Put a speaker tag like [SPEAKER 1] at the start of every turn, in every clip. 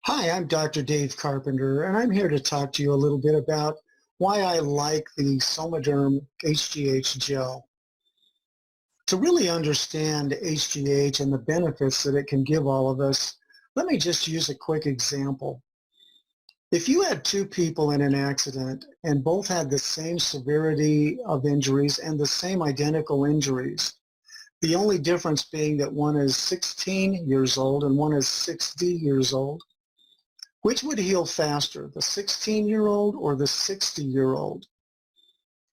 [SPEAKER 1] Hi, I'm Dr. Dave Carpenter, and I'm here to talk to you a little bit about why I like the Somoderm HGH gel. To really understand HGH and the benefits that it can give all of us, let me just use a quick example. If you had two people in an accident and both had the same severity of injuries and the same identical injuries, the only difference being that one is 16 years old and one is 60 years old, which would heal faster, the 16-year-old or the 60-year-old?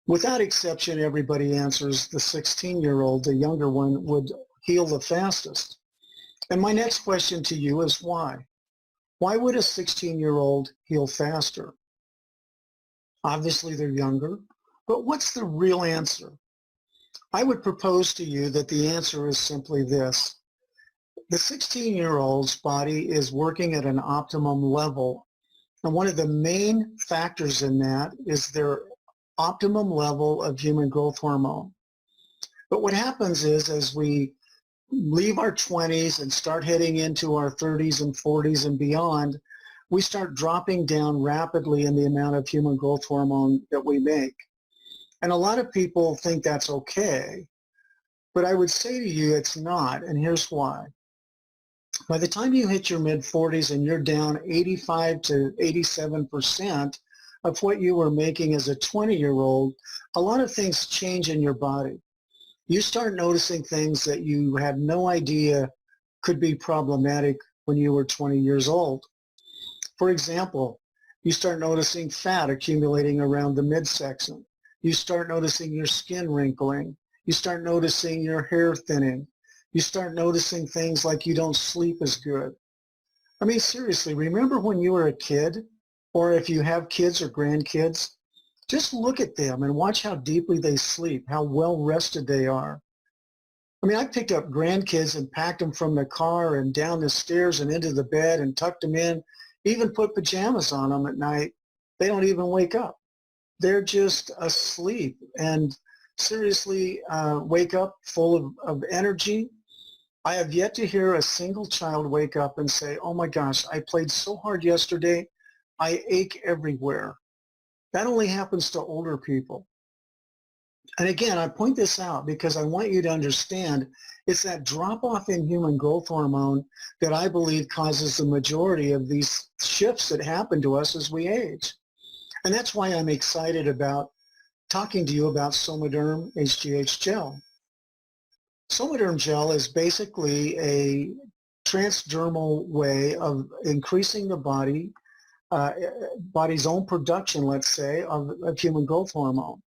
[SPEAKER 1] Without exception, everybody answers the 16-year-old, the younger one, would heal the fastest. And my next question to you is why? Why would a 16-year-old heal faster? Obviously, they're younger, but what's the real answer? I would propose to you that the answer is simply this. The 16-year-old's body is working at an optimum level, and one of the main factors in that is their optimum level of human growth hormone. But what happens is, as we leave our 20s and start heading into our 30s and 40s and beyond, we start dropping down rapidly in the amount of human growth hormone that we make. And a lot of people think that's okay, but I would say to you it's not, and here's why. By the time you hit your mid-40s and you're down 85 to 87% of what you were making as a 20-year-old, a lot of things change in your body. You start noticing things that you had no idea could be problematic when you were 20 years old. For example, you start noticing fat accumulating around the midsection. You start noticing your skin wrinkling. You start noticing your hair thinning. You start noticing things like you don't sleep as good. I mean, seriously, remember when you were a kid, or if you have kids or grandkids, just look at them and watch how deeply they sleep, how well rested they are. I mean, I picked up grandkids and packed them from the car and down the stairs and into the bed and tucked them in, even put pajamas on them at night. They don't even wake up. They're just asleep and seriously wake up full of energy. I have yet to hear a single child wake up and say, oh my gosh, I played so hard yesterday, I ache everywhere. That only happens to older people. And again, I point this out because I want you to understand it's that drop-off in human growth hormone that I believe causes the majority of these shifts that happen to us as we age. And that's why I'm excited about talking to you about Somoderm HGH gel. Somoderm gel is basically a transdermal way of increasing the body's own production, let's say, of human growth hormone.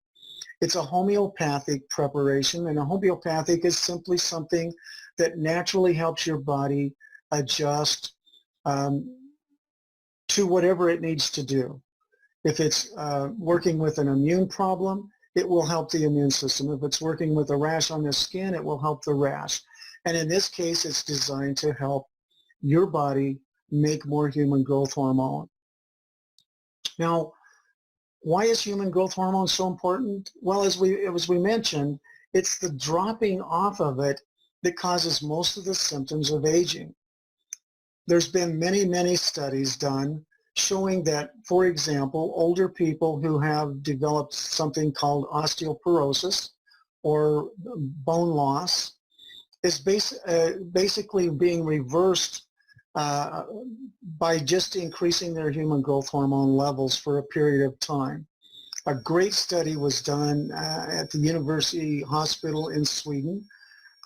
[SPEAKER 1] It's a homeopathic preparation, and a homeopathic is simply something that naturally helps your body adjust to whatever it needs to do. If it's working with an immune problem, it will help the immune system. If it's working with a rash on the skin, it will help the rash. And in this case, it's designed to help your body make more human growth hormone. Now, why is human growth hormone so important? Well, as we mentioned, it's the dropping off of it that causes most of the symptoms of aging. There's been many, many studies done showing that, for example, older people who have developed something called osteoporosis or bone loss is basically being reversed by just increasing their human growth hormone levels for a period of time. A great study was done at the University Hospital in Sweden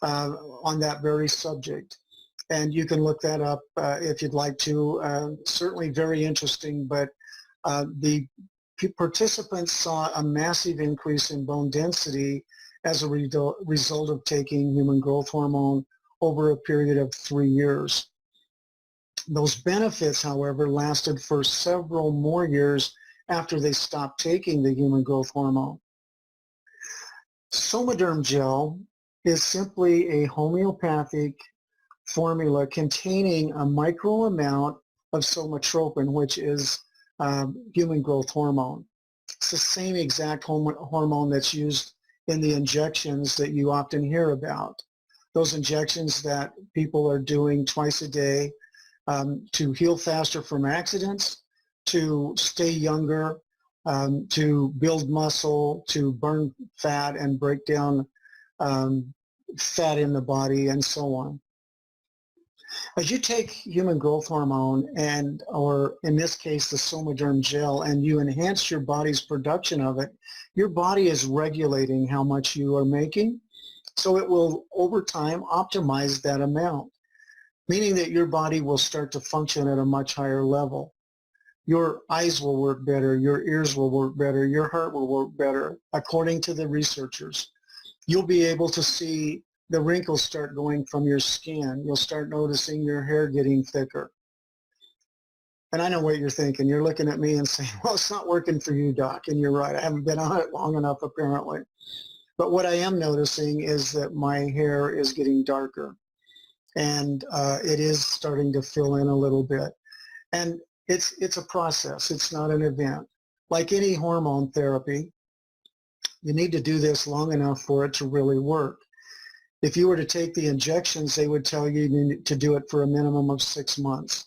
[SPEAKER 1] on that very subject. And you can look that up if you'd like to. Certainly very interesting, but the participants saw a massive increase in bone density as a result of taking human growth hormone over a period of 3 years. Those benefits, however, lasted for several more years after they stopped taking the human growth hormone. Somoderm gel is simply a homeopathic formula containing a micro amount of somatropin, which is human growth hormone. It's the same exact hormone that's used in the injections that you often hear about. Those injections that people are doing twice a day to heal faster from accidents, to stay younger, to build muscle, to burn fat and break down fat in the body, and so on. As you take human growth hormone and, or in this case, the Somoderm gel, and you enhance your body's production of it, your body is regulating how much you are making. So it will, over time, optimize that amount, meaning that your body will start to function at a much higher level. Your eyes will work better, your ears will work better, your heart will work better, according to the researchers. You'll be able to see the wrinkles start going from your skin. You'll start noticing your hair getting thicker. And I know what you're thinking. You're looking at me and saying, well, it's not working for you, Doc. And you're right. I haven't been on it long enough, apparently. But what I am noticing is that my hair is getting darker. And it is starting to fill in a little bit. And it's a process. It's not an event. Like any hormone therapy, you need to do this long enough for it to really work. If you were to take the injections, they would tell you need to do it for a minimum of 6 months.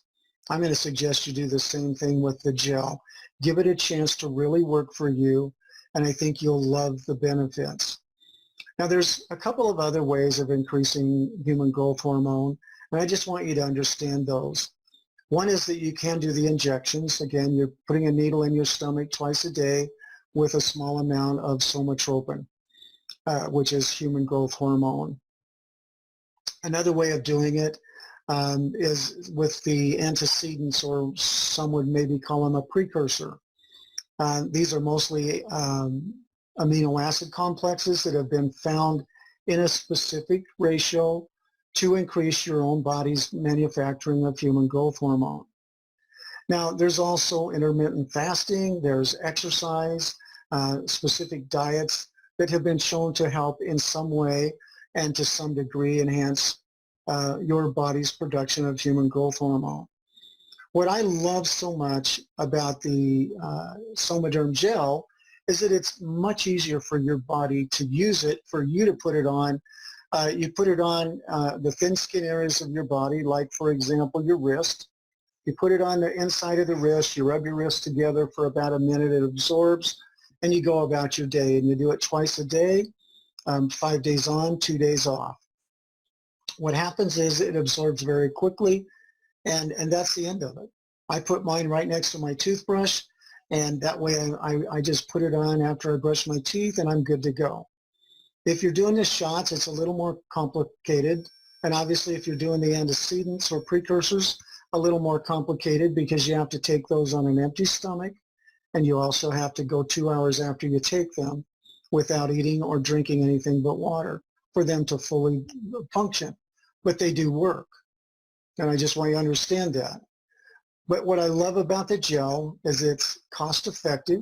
[SPEAKER 1] I'm going to suggest you do the same thing with the gel. Give it a chance to really work for you, and I think you'll love the benefits. Now, there's a couple of other ways of increasing human growth hormone, and I just want you to understand those. One is that you can do the injections. Again, you're putting a needle in your stomach twice a day with a small amount of somatropin, which is human growth hormone. Another way of doing it is with the antecedents, or some would maybe call them a precursor. These are mostly amino acid complexes that have been found in a specific ratio to increase your own body's manufacturing of human growth hormone. Now, there's also intermittent fasting, there's exercise, specific diets that have been shown to help in some way and to some degree enhance your body's production of human growth hormone. What I love so much about the Somoderm gel is that it's much easier for your body to use it, for you to put it on. You put it on the thin skin areas of your body, like, for example, your wrist. You put it on the inside of the wrist, you rub your wrist together for about a minute, it absorbs, and you go about your day. And you do it twice a day, 5 days on, 2 days off. What happens is it absorbs very quickly, and that's the end of it. I put mine right next to my toothbrush, and that way I just put it on after I brush my teeth, and I'm good to go. If you're doing the shots, it's a little more complicated. And obviously, if you're doing the antecedents or precursors, a little more complicated, because you have to take those on an empty stomach. And you also have to go 2 hours after you take them without eating or drinking anything but water for them to fully function. But they do work. And I just want you to understand that. But what I love about the gel is it's cost effective.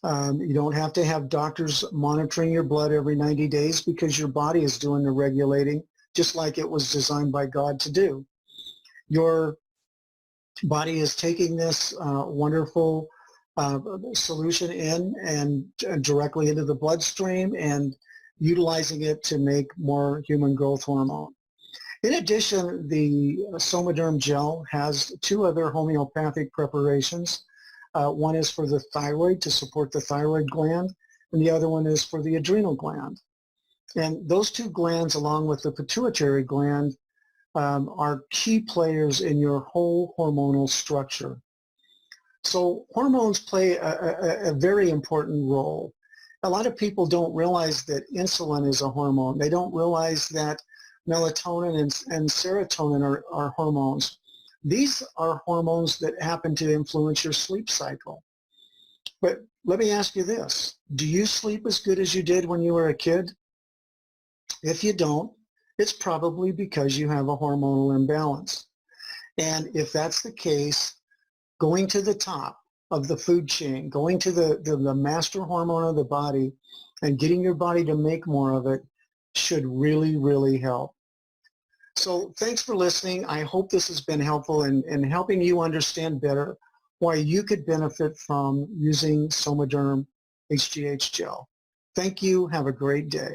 [SPEAKER 1] You don't have to have doctors monitoring your blood every 90 days because your body is doing the regulating just like it was designed by God to do. Your body is taking this wonderful solution in and directly into the bloodstream and utilizing it to make more human growth hormone. In addition, the Somoderm gel has 2 other homeopathic preparations. One is for the thyroid, to support the thyroid gland, and the other one is for the adrenal gland. And those 2 glands, along with the pituitary gland, are key players in your whole hormonal structure. So hormones play a very important role. A lot of people don't realize that insulin is a hormone. They don't realize that melatonin and serotonin are hormones. These are hormones that happen to influence your sleep cycle. But let me ask you this. Do you sleep as good as you did when you were a kid? If you don't, it's probably because you have a hormonal imbalance. And if that's the case, going to the top of the food chain, going to the master hormone of the body and getting your body to make more of it should really, really help. So thanks for listening. I hope this has been helpful in helping you understand better why you could benefit from using Somoderm HGH gel. Thank you. Have a great day.